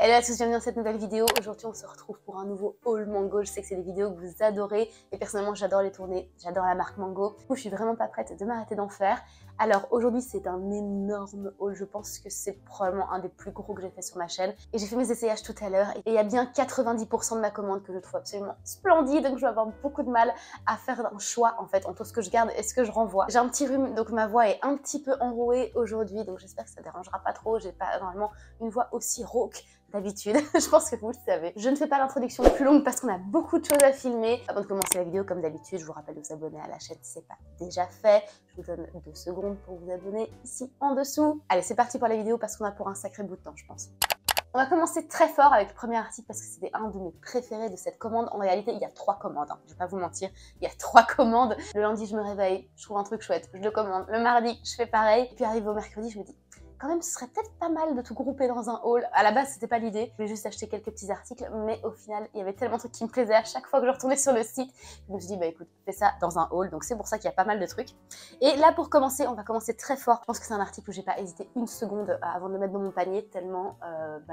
Hello à tous, bienvenue dans cette nouvelle vidéo. Aujourd'hui on se retrouve pour un nouveau haul Mango. Je sais que c'est des vidéos que vous adorez et personnellement j'adore les tourner, j'adore la marque Mango. Du coup je suis vraiment pas prête de m'arrêter d'en faire. Alors aujourd'hui c'est un énorme haul, je pense que c'est probablement un des plus gros que j'ai fait sur ma chaîne. Et j'ai fait mes essayages tout à l'heure et il y a bien 90% de ma commande que je trouve absolument splendide. Donc je vais avoir beaucoup de mal à faire un choix en fait entre ce que je garde et ce que je renvoie. J'ai un petit rhume donc ma voix est un petit peu enrouée aujourd'hui, donc j'espère que ça dérangera pas trop. J'ai pas normalement une voix aussi rauque d'habitude, je pense que vous le savez. Je ne fais pas l'introduction plus longue parce qu'on a beaucoup de choses à filmer. Avant de commencer la vidéo, comme d'habitude, je vous rappelle de vous abonner à la chaîne si ce n'est pas déjà fait. Je vous donne 2 secondes pour vous abonner ici en dessous. Allez, c'est parti pour la vidéo parce qu'on a pour un sacré bout de temps, je pense. On va commencer très fort avec le premier article parce que c'était un de mes préférés de cette commande. En réalité, il y a 3 commandes, hein. Je vais pas vous mentir, il y a 3 commandes. Le lundi, je me réveille, je trouve un truc chouette, je le commande. Le mardi, je fais pareil. Et puis arrive au mercredi, je me dis quand même, ce serait peut-être pas mal de tout grouper dans un haul. À la base, c'était pas l'idée. Je voulais juste acheter quelques petits articles, mais au final, il y avait tellement de trucs qui me plaisaient à chaque fois que je retournais sur le site. Je me suis dit, bah écoute, fais ça dans un haul. Donc c'est pour ça qu'il y a pas mal de trucs. Et là, pour commencer, on va commencer très fort. Je pense que c'est un article où j'ai pas hésité une seconde avant de le mettre dans mon panier, tellement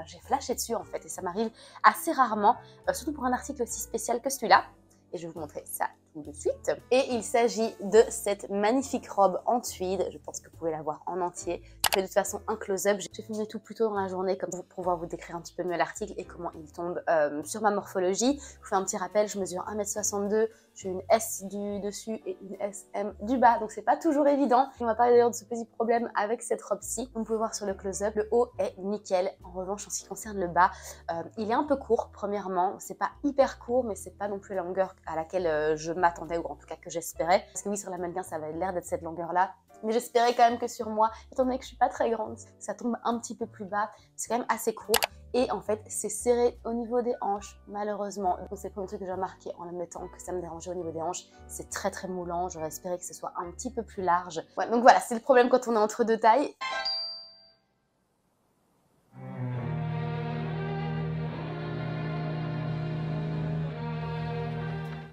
j'ai flashé dessus en fait. Et ça m'arrive assez rarement, surtout pour un article aussi spécial que celui-là. Et je vais vous montrer ça tout de suite. Et il s'agit de cette magnifique robe en tweed. Je pense que vous pouvez la voir en entier. Je fais de toute façon un close-up. J'ai filmé tout plus tôt dans la journée comme pour pouvoir vous décrire un petit peu mieux l'article et comment il tombe sur ma morphologie. Je vous fais un petit rappel, je mesure 1m62, j'ai une S du dessus et une SM du bas. Donc c'est pas toujours évident. On va parler d'ailleurs de ce petit problème avec cette robe-ci. Vous pouvez voir sur le close-up, le haut est nickel. En revanche, en ce qui concerne le bas, il est un peu court premièrement. C'est pas hyper court, mais c'est pas non plus la longueur à laquelle je m'attendais, ou en tout cas que j'espérais. Parce que oui, sur la mannequin, ça avait l'air d'être cette longueur-là. Mais j'espérais quand même que sur moi, étant donné que je suis pas très grande, ça tombe un petit peu plus bas. C'est quand même assez court. Et en fait, c'est serré au niveau des hanches, malheureusement. Donc c'est le premier truc que j'ai remarqué en le mettant, que ça me dérangeait au niveau des hanches. C'est très très moulant. J'aurais espéré que ce soit un petit peu plus large. Ouais, donc voilà, c'est le problème quand on est entre 2 tailles.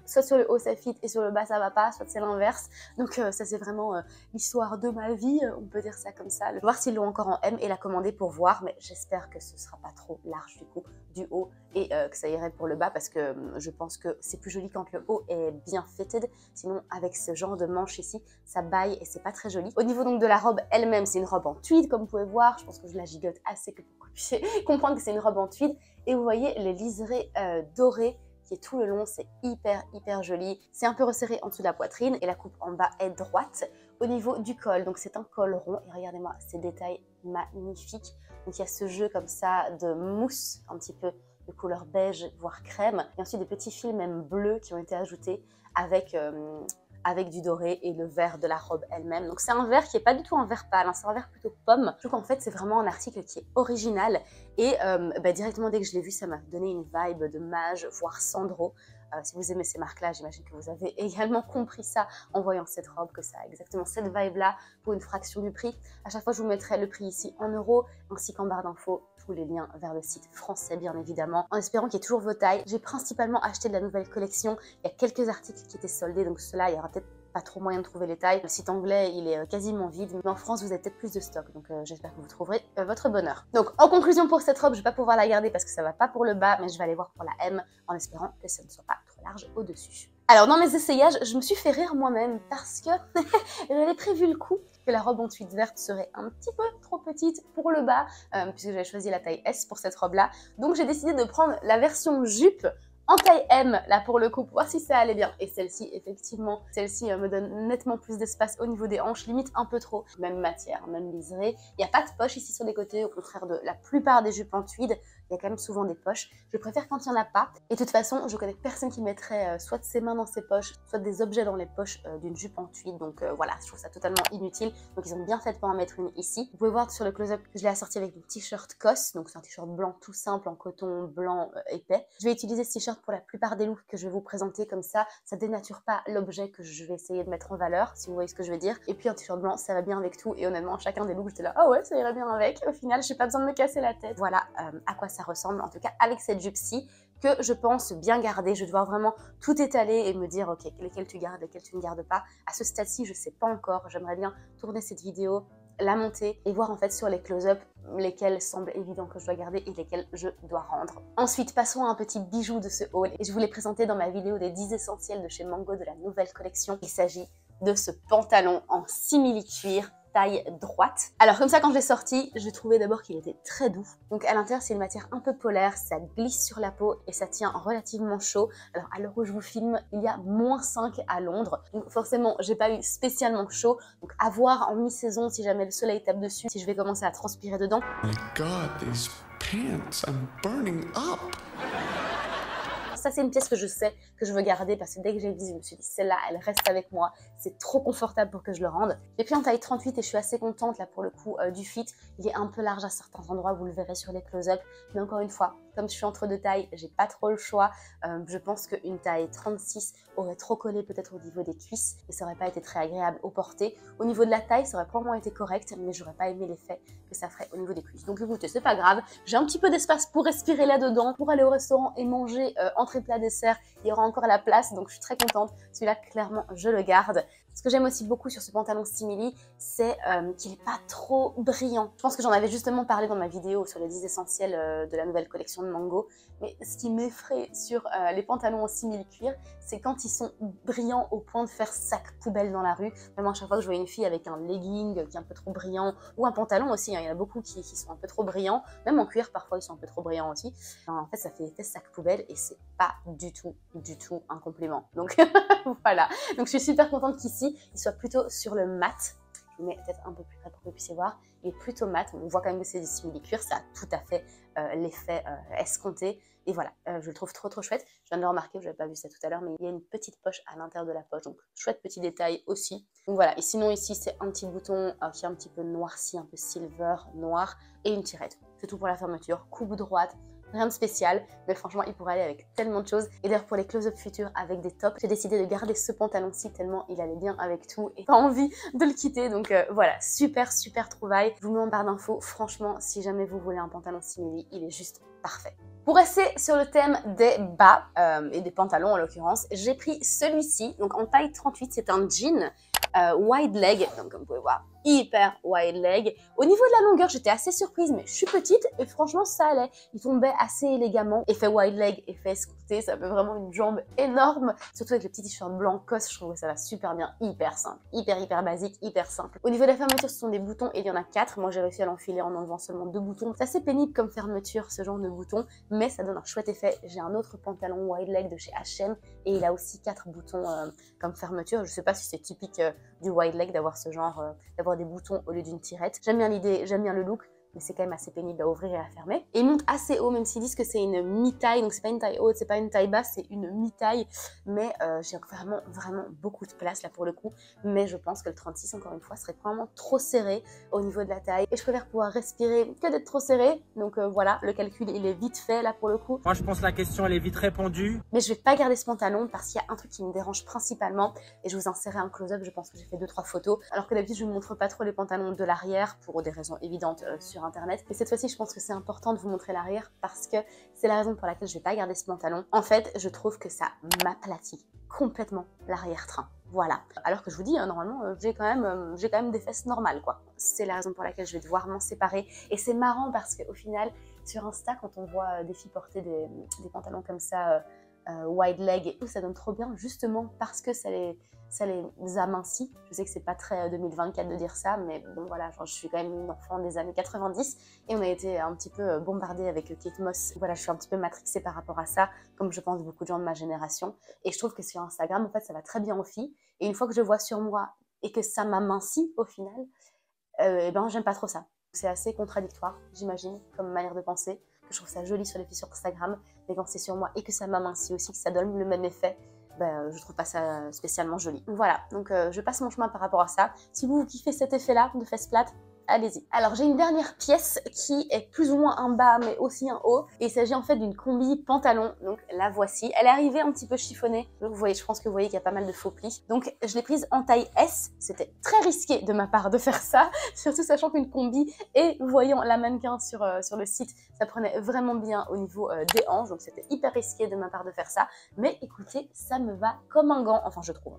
Soit sur le haut ça fit et sur le bas ça va pas, soit c'est l'inverse. Donc ça c'est vraiment l'histoire de ma vie, on peut dire ça comme ça. Je vais voir s'ils l'ont encore en M et la commander pour voir, mais j'espère que ce sera pas trop large du coup du haut et que ça irait pour le bas parce que je pense que c'est plus joli quand le haut est bien fitted. Sinon avec ce genre de manche ici, ça baille et c'est pas très joli. Au niveau donc de la robe elle-même, c'est une robe en tweed comme vous pouvez voir. Je pense que je la gigote assez que pour que vous puissiez comprendre que c'est une robe en tweed. Et vous voyez les liserés dorés qui est tout le long, c'est hyper joli. C'est un peu resserré en dessous de la poitrine et la coupe en bas est droite. Au niveau du col, donc c'est un col rond et regardez-moi ces détails magnifiques. Donc il y a ce jeu comme ça de mousse, un petit peu de couleur beige voire crème, et ensuite des petits fils même bleus qui ont été ajoutés avec du doré et le vert de la robe elle-même. Donc c'est un vert qui n'est pas du tout un vert pâle, hein, c'est un vert plutôt pomme. Je trouve qu'en fait c'est vraiment un article qui est original et directement dès que je l'ai vu ça m'a donné une vibe de Mage voire Sandro. Si vous aimez ces marques-là, j'imagine que vous avez également compris ça en voyant cette robe, que ça a exactement cette vibe-là pour une fraction du prix. À chaque fois, je vous mettrai le prix ici en euros, ainsi qu'en barre d'infos, tous les liens vers le site français, bien évidemment, en espérant qu'il y ait toujours vos tailles. J'ai principalement acheté de la nouvelle collection. Il y a quelques articles qui étaient soldés, donc ceux-là, il y aura peut-être pas trop moyen de trouver les tailles. Le site anglais, il est quasiment vide, mais en France, vous avez peut-être plus de stock, donc j'espère que vous trouverez votre bonheur. Donc, en conclusion pour cette robe, je vais pas pouvoir la garder parce que ça va pas pour le bas, mais je vais aller voir pour la M, en espérant que ça ne soit pas trop large au-dessus. Alors, dans mes essayages, je me suis fait rire moi-même parce que j'avais prévu le coup que la robe en tweed verte serait un petit peu trop petite pour le bas, puisque j'avais choisi la taille S pour cette robe-là. Donc, j'ai décidé de prendre la version jupe en taille M, là pour le coup, pour voir si ça allait bien. Et celle-ci, effectivement, celle-ci me donne nettement plus d'espace au niveau des hanches, limite un peu trop. Même matière, même liseré. Il n'y a pas de poche ici sur les côtés, au contraire de la plupart des jupes en tweed. Il y a quand même souvent des poches. Je préfère quand il n'y en a pas. Et de toute façon, je connais personne qui mettrait soit de ses mains dans ses poches, soit des objets dans les poches d'une jupe en tweed. Donc voilà, je trouve ça totalement inutile. Donc ils ont bien fait de pas en mettre une ici. Vous pouvez voir sur le close-up que je l'ai assorti avec mon t-shirt COS. Donc c'est un t-shirt blanc tout simple en coton blanc épais. Je vais utiliser ce t-shirt pour la plupart des looks que je vais vous présenter, comme ça dénature pas l'objet que je vais essayer de mettre en valeur, si vous voyez ce que je veux dire. Et puis un t-shirt blanc, ça va bien avec tout. Et honnêtement, chacun des looks, j'étais là, ah ouais, ça irait bien avec. Au final, j'ai pas besoin de me casser la tête. Voilà à quoi ça ressemble, en tout cas avec cette jupe-ci, que je pense bien garder. Je vais devoir vraiment tout étaler et me dire, ok, lesquels tu gardes, lesquels tu ne gardes pas. À ce stade-ci, je sais pas encore. J'aimerais bien tourner cette vidéo, la monter et voir en fait sur les close-up lesquels semblent évidents que je dois garder et lesquels je dois rendre. Ensuite, passons à un petit bijou de ce haul et je vous l'ai présenté dans ma vidéo des 10 essentiels de chez Mango de la nouvelle collection. Il s'agit de ce pantalon en simili-cuir taille droite. Alors comme ça, quand je l'ai sorti, je trouvais d'abord qu'il était très doux. Donc à l'intérieur, c'est une matière un peu polaire, ça glisse sur la peau et ça tient relativement chaud. Alors à l'heure où je vous filme, il y a -5 à Londres. Donc forcément, j'ai pas eu spécialement chaud. Donc à voir en mi-saison si jamais le soleil tape dessus, si je vais commencer à transpirer dedans. My God, these pants, I'm burning up. Ça, c'est une pièce que je sais que je veux garder parce que dès que j'ai vu, je me suis dit, celle-là, elle reste avec moi. C'est trop confortable pour que je le rende. J'ai pris en taille 38 et je suis assez contente, là, pour le coup, du fit. Il est un peu large à certains endroits, vous le verrez sur les close-up. Mais encore une fois, comme je suis entre deux tailles, j'ai pas trop le choix. Je pense qu'une taille 36 aurait trop collé peut-être au niveau des cuisses et ça aurait pas été très agréable au porté. Au niveau de la taille, ça aurait probablement été correct, mais j'aurais pas aimé l'effet que ça ferait au niveau des cuisses. Donc écoutez, c'est pas grave. J'ai un petit peu d'espace pour respirer là-dedans, pour aller au restaurant et manger entrée plat dessert. Il y aura encore la place, donc je suis très contente. Celui-là, clairement, je le garde. Ce que j'aime aussi beaucoup sur ce pantalon simili, c'est qu'il n'est pas trop brillant. Je pense que j'en avais justement parlé dans ma vidéo sur les 10 essentiels de la nouvelle collection de Mango. Mais ce qui m'effraie sur les pantalons en simili-cuir, c'est quand ils sont brillants au point de faire sac poubelle dans la rue. Même à chaque fois que je vois une fille avec un legging qui est un peu trop brillant, ou un pantalon aussi, hein, il y en a beaucoup qui sont un peu trop brillants. Même en cuir, parfois, ils sont un peu trop brillants aussi. En fait, ça fait effet sac poubelle et c'est pas du tout un compliment. Donc voilà. Donc je suis super contente qu'ici, il soit plutôt sur le mat. Je vous mets peut-être un peu plus près pour que vous puissiez voir. Il est plutôt mat. On voit quand même que c'est du simili-cuir. Ça a tout à fait l'effet escompté. Et voilà, je le trouve trop chouette. Je viens de le remarquer, je n'avais pas vu ça tout à l'heure, mais il y a une petite poche à l'intérieur de la poche. Donc chouette petit détail aussi. Donc voilà, et sinon ici, c'est un petit bouton qui est un petit peu noirci, un peu silver, noir, et une tirette. C'est tout pour la fermeture. Coupe droite. Rien de spécial, mais franchement, il pourrait aller avec tellement de choses. Et d'ailleurs, pour les close-up futurs avec des tops, j'ai décidé de garder ce pantalon-ci tellement il allait bien avec tout et pas envie de le quitter. Donc voilà, super trouvaille. Je vous mets en barre d'infos. Franchement, si jamais vous voulez un pantalon simili, il est juste parfait. Pour rester sur le thème des bas et des pantalons en l'occurrence, j'ai pris celui-ci. Donc en taille 38, c'est un jean wide leg. Donc comme vous pouvez voir, hyper wide leg. Au niveau de la longueur, j'étais assez surprise, mais je suis petite et franchement, ça allait. Il tombait assez élégamment. Effet wide leg, effet escompté, ça fait vraiment une jambe énorme. Surtout avec le petit t-shirt blanc COS, je trouve que ça va super bien. Hyper simple, hyper basique, hyper simple. Au niveau de la fermeture, ce sont des boutons et il y en a 4. Moi, j'ai réussi à l'enfiler en enlevant seulement 2 boutons. C'est assez pénible comme fermeture, ce genre de boutons, mais ça donne un chouette effet. J'ai un autre pantalon wide leg de chez H&M et il a aussi 4 boutons comme fermeture. Je sais pas si c'est typique du wide leg d'avoir ce genre, d'avoir des boutons au lieu d'une tirette. J'aime bien l'idée, j'aime bien le look, mais c'est quand même assez pénible à ouvrir et à fermer. Et il monte assez haut, même s'ils disent que c'est une mi-taille, donc c'est pas une taille haute, c'est pas une taille basse, c'est une mi-taille, mais j'ai vraiment beaucoup de place là pour le coup, mais je pense que le 36, encore une fois, serait probablement trop serré au niveau de la taille, et je préfère pouvoir respirer que d'être trop serré, donc voilà, le calcul il est vite fait là pour le coup. Moi je pense que la question elle est vite répondue. Mais je vais pas garder ce pantalon parce qu'il y a un truc qui me dérange principalement, et je vous insérerai un close-up, je pense que j'ai fait 2-3 photos, alors que d'habitude je ne montre pas trop les pantalons de l'arrière pour des raisons évidentes sur internet. Mais cette fois-ci, je pense que c'est important de vous montrer l'arrière parce que c'est la raison pour laquelle je vais pas garder ce pantalon. En fait, je trouve que ça m'aplatit complètement l'arrière-train. Voilà. Alors que je vous dis, hein, normalement, j'ai quand même des fesses normales, quoi. C'est la raison pour laquelle je vais devoir m'en séparer. Et c'est marrant parce qu'au final, sur Insta, quand on voit des filles porter des pantalons comme ça, wide leg et tout, ça donne trop bien, justement parce que ça les amincit. Je sais que c'est pas très 2024 de dire ça, mais bon voilà, genre, je suis quand même une enfant des années 90 et on a été un petit peu bombardé avec Kate Moss. Voilà, je suis un petit peu matrixée par rapport à ça, comme je pense beaucoup de gens de ma génération. Et je trouve que sur Instagram, en fait, ça va très bien aux filles. Et une fois que je vois sur moi et que ça m'amincit au final, eh ben j'aime pas trop ça. C'est assez contradictoire, j'imagine, comme manière de penser. Que je trouve ça joli sur les filles sur Instagram, mais quand c'est sur moi et que ça m'amincit aussi, que ça donne le même effet, ben, je trouve pas ça spécialement joli. Voilà, donc je passe mon chemin par rapport à ça. Si vous kiffez cet effet-là de fesses plates, allez-y. Alors j'ai une dernière pièce qui est plus ou moins un bas mais aussi un haut. Et il s'agit en fait d'une combi pantalon. Donc la voici. Elle est arrivée un petit peu chiffonnée. Donc, vous voyez, je pense que vous voyez qu'il y a pas mal de faux plis. Donc je l'ai prise en taille S. C'était très risqué de ma part de faire ça. Surtout sachant qu'une combi et voyant la mannequin sur le site, ça prenait vraiment bien au niveau des hanches. Donc c'était hyper risqué de ma part de faire ça. Mais écoutez, ça me va comme un gant. Enfin je trouve.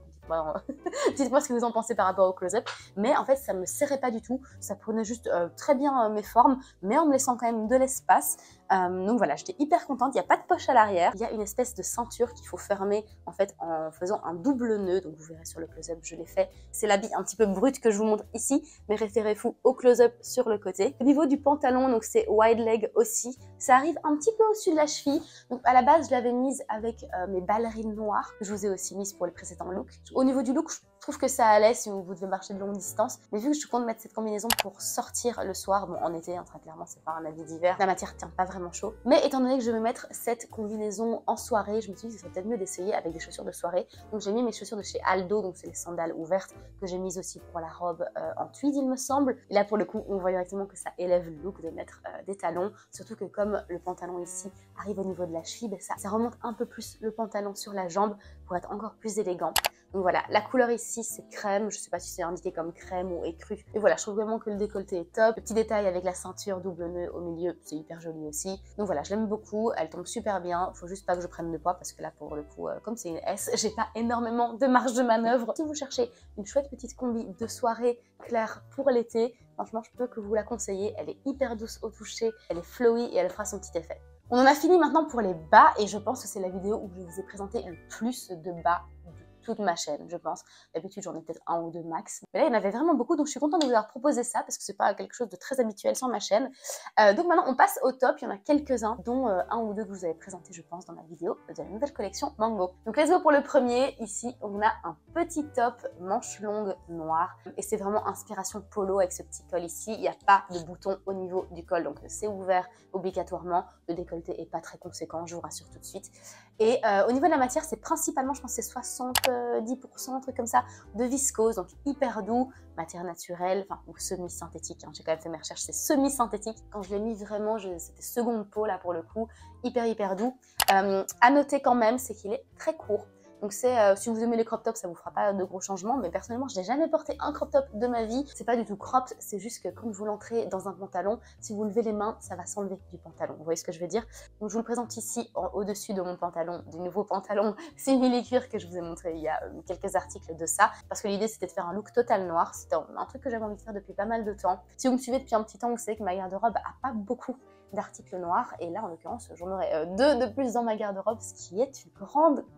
Dites-moi ce que vous en pensez par rapport au close-up. Mais en fait ça me serrait pas du tout. Ça ça prenait juste très bien mes formes, mais en me laissant quand même de l'espace. Donc voilà, j'étais hyper contente. Il n'y a pas de poche à l'arrière. Il y a une espèce de ceinture qu'il faut fermer en fait en faisant un double nœud. Donc vous verrez sur le close-up, je l'ai fait. C'est l'habit un petit peu brut que je vous montre ici, mais référez-vous au close-up sur le côté. Au niveau du pantalon, donc c'est wide leg aussi. Ça arrive un petit peu au-dessus de la cheville. Donc à la base, je l'avais mise avec mes ballerines noires que je vous ai aussi mises pour les précédents looks. Au niveau du look, je trouve que ça allait si vous devez marcher de longue distance. Mais vu que je compte mettre cette combinaison pour sortir le soir, bon en été, hein, très clairement, c'est pas un habit d'hiver, la matière tient pas vraiment chaud. Mais étant donné que je vais mettre cette combinaison en soirée, je me suis dit que ce serait peut-être mieux d'essayer avec des chaussures de soirée. Donc j'ai mis mes chaussures de chez Aldo, donc c'est les sandales ouvertes que j'ai mises aussi pour la robe en tweed il me semble. Et là pour le coup, on voit directement que ça élève le look de mettre des talons, surtout que comme le pantalon ici arrive au niveau de la cheville, ben ça remonte un peu plus le pantalon sur la jambe pour être encore plus élégant. Donc voilà, la couleur ici c'est crème, je sais pas si c'est indiqué comme crème ou écru. Et voilà, je trouve vraiment que le décolleté est top. Le petit détail avec la ceinture double nœud au milieu, c'est hyper joli aussi. Donc voilà, je l'aime beaucoup, elle tombe super bien. Faut juste pas que je prenne de poids parce que là pour le coup, comme c'est une S, j'ai pas énormément de marge de manœuvre. Si vous cherchez une chouette petite combi de soirée claire pour l'été, franchement je peux que vous la conseiller. Elle est hyper douce au toucher, elle est flowy et elle fera son petit effet. On en a fini maintenant pour les bas et je pense que c'est la vidéo où je vous ai présenté le plus de bas toute ma chaîne, je pense. D'habitude, j'en ai peut-être un ou deux max. Mais là, il y en avait vraiment beaucoup, donc je suis contente de vous avoir proposé ça, parce que c'est pas quelque chose de très habituel sur ma chaîne. Donc maintenant, on passe au top. Il y en a quelques-uns, dont un ou deux que je vous avais présenté, je pense, dans ma vidéo de la nouvelle collection Mango. Donc let's go pour le premier. Ici, on a un petit top manche longue noire. Et c'est vraiment inspiration polo avec ce petit col ici. Il n'y a pas de bouton au niveau du col, donc c'est ouvert obligatoirement. Le décolleté est pas très conséquent, je vous rassure tout de suite. Et au niveau de la matière, c'est principalement, je pense, c'est 70%, un truc comme ça, de viscose, donc hyper doux, matière naturelle, enfin, ou semi-synthétique, hein, j'ai quand même fait mes recherches, c'est semi-synthétique. Quand je l'ai mis vraiment, c'était seconde peau là pour le coup, hyper doux. À noter quand même, c'est qu'il est très court. Donc c'est, si vous aimez les crop tops, ça vous fera pas de gros changements, mais personnellement, je n'ai jamais porté un crop top de ma vie. C'est pas du tout cropped, c'est juste que quand vous l'entrez dans un pantalon, si vous levez les mains, ça va s'enlever du pantalon. Vous voyez ce que je veux dire? Donc je vous le présente ici, au-dessus de mon pantalon, du nouveau pantalon simili-cuir que je vous ai montré il y a quelques articles de ça, parce que l'idée c'était de faire un look total noir. C'était un truc que j'avais envie de faire depuis pas mal de temps. Si vous me suivez depuis un petit temps, vous savez que ma garde-robe a pas beaucoup d'articles noirs et là en l'occurrence j'en aurai deux de plus dans ma garde-robe, ce qui est une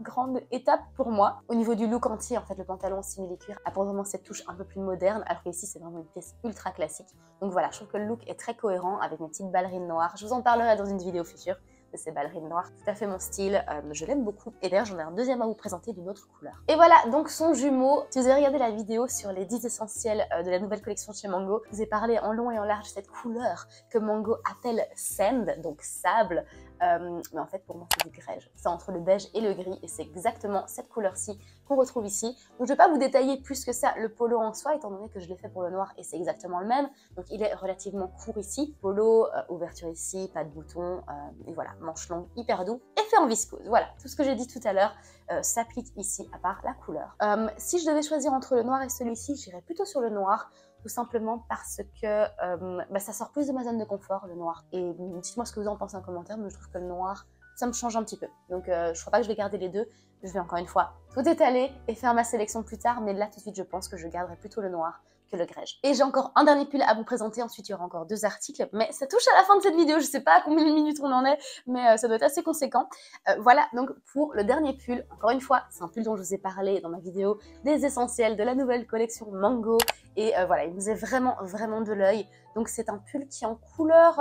grande étape pour moi. Au niveau du look entier, en fait le pantalon simili-cuir apporte vraiment cette touche un peu plus moderne, alors qu'ici c'est vraiment une pièce ultra classique. Donc voilà, je trouve que le look est très cohérent avec mes petites ballerines noires. Je vous en parlerai dans une vidéo future de ces ballerines noires, tout à fait mon style, je l'aime beaucoup. Et d'ailleurs j'en ai un deuxième à vous présenter d'une autre couleur. Et voilà donc son jumeau. Si vous avez regardé la vidéo sur les 10 essentiels de la nouvelle collection chez Mango, je vous ai parlé en long et en large de cette couleur que Mango appelle sand, donc sable. Mais en fait pour moi c'est du grège, c'est entre le beige et le gris et c'est exactement cette couleur-ci qu'on retrouve ici. Donc je ne vais pas vous détailler plus que ça le polo en soi étant donné que je l'ai fait pour le noir et c'est exactement le même. Donc il est relativement court ici, polo, ouverture ici, pas de bouton et voilà, manche longue, hyper doux et fait en viscose. Voilà, tout ce que j'ai dit tout à l'heure s'applique ici à part la couleur. Si je devais choisir entre le noir et celui-ci, j'irais plutôt sur le noir. Tout simplement parce que ça sort plus de ma zone de confort, le noir. Et dites-moi ce que vous en pensez en commentaire, mais je trouve que le noir, ça me change un petit peu. Donc je crois pas que je vais garder les deux. Je vais encore une fois tout étaler et faire ma sélection plus tard, mais là tout de suite je pense que je garderai plutôt le noir que le grège. Et j'ai encore un dernier pull à vous présenter, ensuite il y aura encore deux articles, mais ça touche à la fin de cette vidéo, je sais pas à combien de minutes on en est, mais ça doit être assez conséquent. Voilà donc pour le dernier pull, encore une fois, c'est un pull dont je vous ai parlé dans ma vidéo des essentiels de la nouvelle collection Mango, et voilà, il vous est vraiment de l'œil. Donc c'est un pull qui est en couleur,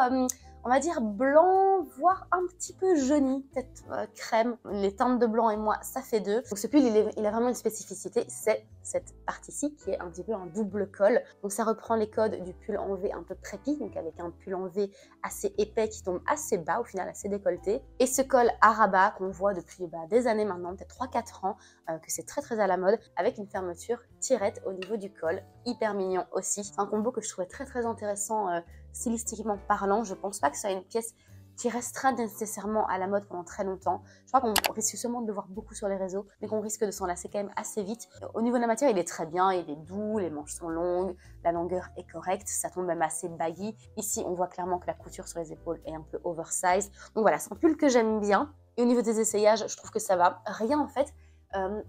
on va dire blanc, voire un petit peu jauni, peut-être crème. Les teintes de blanc et moi, ça fait deux. Donc ce pull, il a vraiment une spécificité, c'est cette partie-ci qui est un petit peu un double col. Donc ça reprend les codes du pull en V un peu prépi, donc avec un pull en V assez épais qui tombe assez bas, au final assez décolleté. Et ce col à rabat qu'on voit depuis des années maintenant, peut-être 3-4 ans, que c'est très à la mode, avec une fermeture tirette au niveau du col, hyper mignon aussi. C'est un combo que je trouvais très intéressant stylistiquement parlant. Je pense pas que ce soit une pièce qui restera nécessairement à la mode pendant très longtemps. Je crois qu'on risque sûrement de le voir beaucoup sur les réseaux, mais qu'on risque de s'en lasser quand même assez vite. Au niveau de la matière, il est très bien, il est doux, les manches sont longues, la longueur est correcte, ça tombe même assez baggy. Ici, on voit clairement que la couture sur les épaules est un peu oversize. Donc voilà, c'est un pull que j'aime bien. Et au niveau des essayages, je trouve que ça va. Rien en fait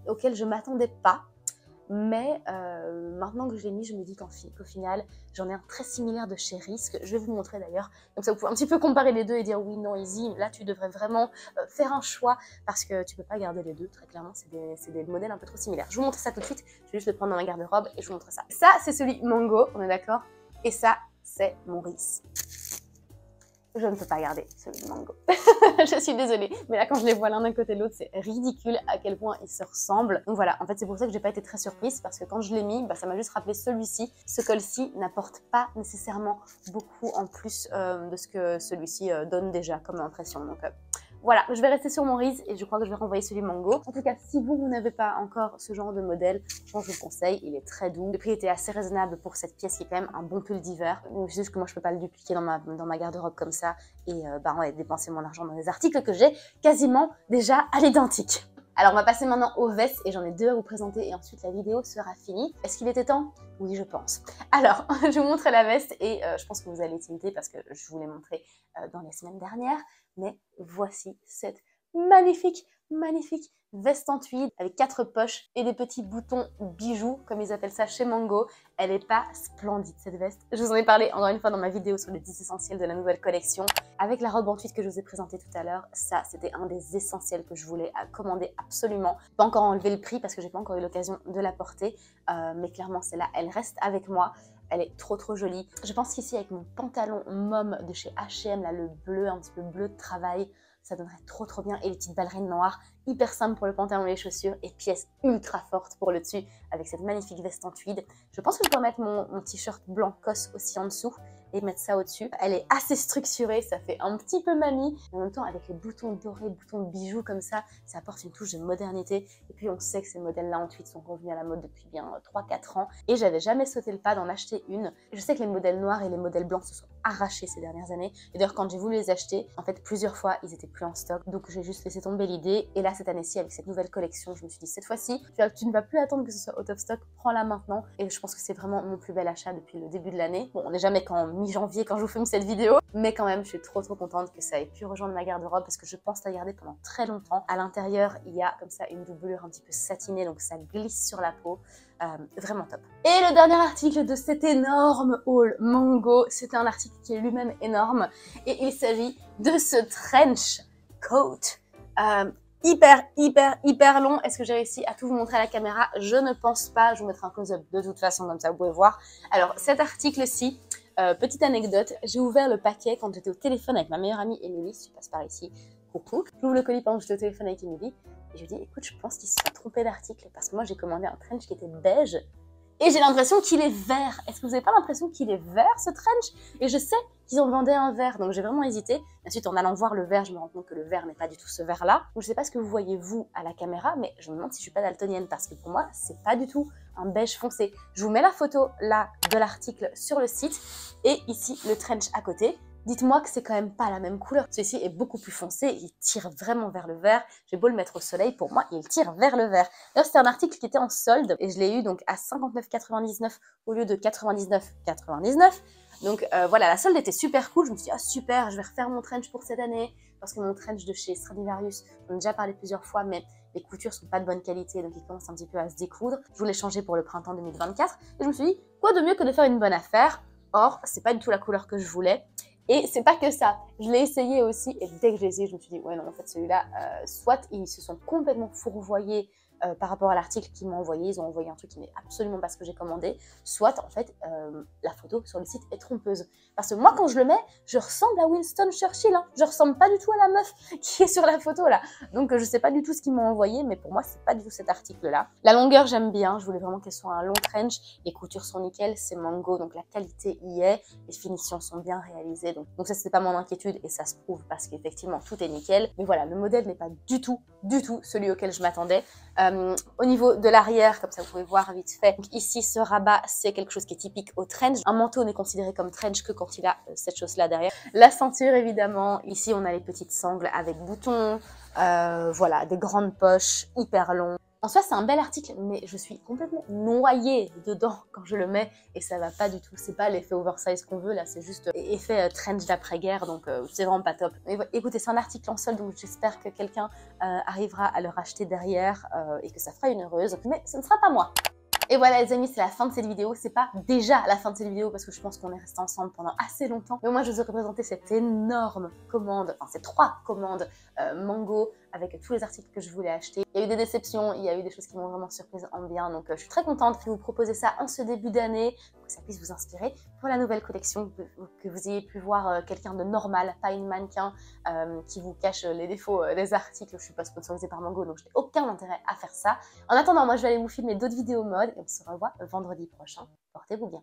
auquel je m'attendais pas. mais maintenant que je l'ai mis, je me dis qu'au final, j'en ai un très similaire de chez Risk. Je vais vous montrer d'ailleurs, comme ça vous pouvez un petit peu comparer les deux et dire oui, non, Izzy, là tu devrais vraiment faire un choix parce que tu peux pas garder les deux, très clairement, c'est des modèles un peu trop similaires. Je vous montre ça tout de suite, je vais juste le prendre dans ma garde-robe et je vous montre ça. Ça, c'est celui Mango, on est d'accord? Et ça, c'est mon Risk. Je ne peux pas garder celui de Mango. Je suis désolée, mais là quand je les vois l'un d'un côté de l'autre, c'est ridicule à quel point ils se ressemblent. Donc voilà, en fait c'est pour ça que j'ai pas été très surprise parce que quand je l'ai mis, ça m'a juste rappelé celui-ci. Ce col-ci n'apporte pas nécessairement beaucoup en plus de ce que celui-ci donne déjà comme impression. Donc voilà, je vais rester sur mon Riz et je crois que je vais renvoyer celui Mango. En tout cas, si vous n'avez pas encore ce genre de modèle, je vous le conseille, il est très doux. Le prix était assez raisonnable pour cette pièce qui est quand même un bon pull d'hiver. C'est juste que moi je peux pas le dupliquer dans ma garde-robe comme ça et ouais, dépenser mon argent dans des articles que j'ai quasiment déjà à l'identique. Alors on va passer maintenant aux vestes et j'en ai deux à vous présenter et ensuite la vidéo sera finie. Est-ce qu'il était temps? Oui, je pense. Alors, je vous montre la veste et je pense que vous allez tilter parce que je vous l'ai montré dans les semaines dernières. Mais voici cette magnifique veste en tweed avec 4 poches et des petits boutons bijoux, comme ils appellent ça chez Mango. Elle est pas splendide cette veste. Je vous en ai parlé encore une fois dans ma vidéo sur les 10 essentiels de la nouvelle collection. Avec la robe en tweed que je vous ai présentée tout à l'heure, ça c'était un des essentiels que je voulais commander absolument. Pas encore enlevé le prix parce que j'ai pas encore eu l'occasion de la porter, mais clairement celle-là, elle reste avec moi. Elle est trop jolie. Je pense qu'ici avec mon pantalon mom de chez H&M, là le bleu, un petit peu bleu de travail, ça donnerait trop bien. Et les petites ballerines noires, hyper simple pour le pantalon et les chaussures et pièce ultra forte pour le dessus avec cette magnifique veste en tweed. Je pense que je peux mettre mon t-shirt blanc COS aussi en dessous et mettre ça au-dessus. Elle est assez structurée, ça fait un petit peu mamie. En même temps, avec les boutons dorés, boutons de bijoux comme ça apporte une touche de modernité. Et puis on sait que ces modèles-là en tweed sont revenus à la mode depuis bien 3-4 ans. Et j'avais jamais sauté le pas d'en acheter une. Je sais que les modèles noirs et les modèles blancs se sont arrachés ces dernières années. Et d'ailleurs, quand j'ai voulu les acheter, en fait, plusieurs fois, ils étaient plus en stock. Donc j'ai juste laissé tomber l'idée. Et là, cette année-ci, avec cette nouvelle collection, je me suis dit, cette fois-ci, tu ne vas plus attendre que ce soit out of stock, prends-la maintenant. Et je pense que c'est vraiment mon plus bel achat depuis le début de l'année. Bon, on n'est jamais qu'en mi-janvier quand je vous filme cette vidéo, mais quand même, je suis trop contente que ça ait pu rejoindre ma garde-robe parce que je pense la garder pendant très longtemps. À l'intérieur, il y a comme ça une doublure un petit peu satinée, donc ça glisse sur la peau. Vraiment top. Et le dernier article de cet énorme haul Mango, c'est un article qui est lui-même énorme et il s'agit de ce trench coat hyper long. Est-ce que j'ai réussi à tout vous montrer à la caméra? Je ne pense pas. Je vous mettrai un close-up de toute façon, comme ça vous pouvez voir. Alors cet article-ci, petite anecdote, j'ai ouvert le paquet quand j'étais au téléphone avec ma meilleure amie Émilie, si tu passes par ici, coucou. J'ouvre le colis pendant que j'étais au téléphone avec Émilie et je lui dis écoute, je pense qu'ils se sont trompés d'article parce que moi j'ai commandé un trench qui était beige et j'ai l'impression qu'il est vert. Est-ce que vous n'avez pas l'impression qu'il est vert ce trench? Et je sais qu'ils en vendaient un vert, donc j'ai vraiment hésité. Ensuite, en allant voir le vert, je me rends compte que le vert n'est pas du tout ce vert-là. Donc je sais pas ce que vous voyez vous à la caméra, mais je me demande si je suis pas daltonienne parce que pour moi, c'est pas du tout un beige foncé. Je vous mets la photo là de l'article sur le site et ici le trench à côté. Dites-moi que c'est quand même pas la même couleur. Celui-ci est beaucoup plus foncé, il tire vraiment vers le vert. J'ai beau le mettre au soleil, pour moi, il tire vers le vert. D'ailleurs, c'était un article qui était en solde et je l'ai eu donc à 59,99 au lieu de 99,99. Donc voilà, la solde était super cool. Je me suis dit, ah super, je vais refaire mon trench pour cette année. Parce que mon trench de chez Stradivarius, j'en ai déjà parlé plusieurs fois, mais les coutures sont pas de bonne qualité, donc il commence un petit peu à se découdre. Je voulais changer pour le printemps 2024. Et je me suis dit, quoi de mieux que de faire une bonne affaire? Or, c'est pas du tout la couleur que je voulais. Et c'est pas que ça, je l'ai essayé aussi et dès que j'ai essayé, je me suis dit ouais non en fait celui-là, soit ils se sont complètement fourvoyés par rapport à l'article qu'ils m'ont envoyé, ils ont envoyé un truc qui n'est absolument pas ce que j'ai commandé, soit en fait la photo sur le site est trompeuse. Parce que moi quand je le mets, je ressemble à Winston Churchill, hein. Je ressemble pas du tout à la meuf qui est sur la photo là. Donc je sais pas du tout ce qu'ils m'ont envoyé, mais pour moi c'est pas du tout cet article là. La longueur j'aime bien, je voulais vraiment qu'elle soit un long trench, les coutures sont nickel, c'est Mango, donc la qualité y est, les finitions sont bien réalisées, donc ça c'était pas mon inquiétude et ça se prouve parce qu'effectivement tout est nickel. Mais voilà, le modèle n'est pas du tout celui auquel je m'attendais. Au niveau de l'arrière, comme ça vous pouvez voir vite fait, donc ici ce rabat c'est quelque chose qui est typique au trench. Un manteau n'est considéré comme trench que quand il a cette chose là derrière. La ceinture évidemment, ici on a les petites sangles avec boutons, voilà, des grandes poches hyper longues. En soi, c'est un bel article, mais je suis complètement noyée dedans quand je le mets et ça va pas du tout. C'est pas l'effet oversize qu'on veut, là, c'est juste effet trench d'après-guerre, donc c'est vraiment pas top. Mais écoutez, c'est un article en solde, donc j'espère que quelqu'un arrivera à le racheter derrière et que ça fera une heureuse, mais ce ne sera pas moi. Et voilà les amis, c'est la fin de cette vidéo. C'est pas déjà la fin de cette vidéo parce que je pense qu'on est resté ensemble pendant assez longtemps. Mais moi je vous ai représenté cette énorme commande, enfin ces 3 commandes Mango avec tous les articles que je voulais acheter. Il y a eu des déceptions, il y a eu des choses qui m'ont vraiment surprise en bien. Donc je suis très contente que vous proposiez ça en ce début d'année, pour que ça puisse vous inspirer pour la nouvelle collection, que vous ayez pu voir quelqu'un de normal, pas une mannequin qui vous cache les défauts des articles. Je suis pas sponsorisée par Mango, donc je n'ai aucun intérêt à faire ça. En attendant, moi je vais aller vous filmer d'autres vidéos mode et on se revoit vendredi prochain. Portez-vous bien.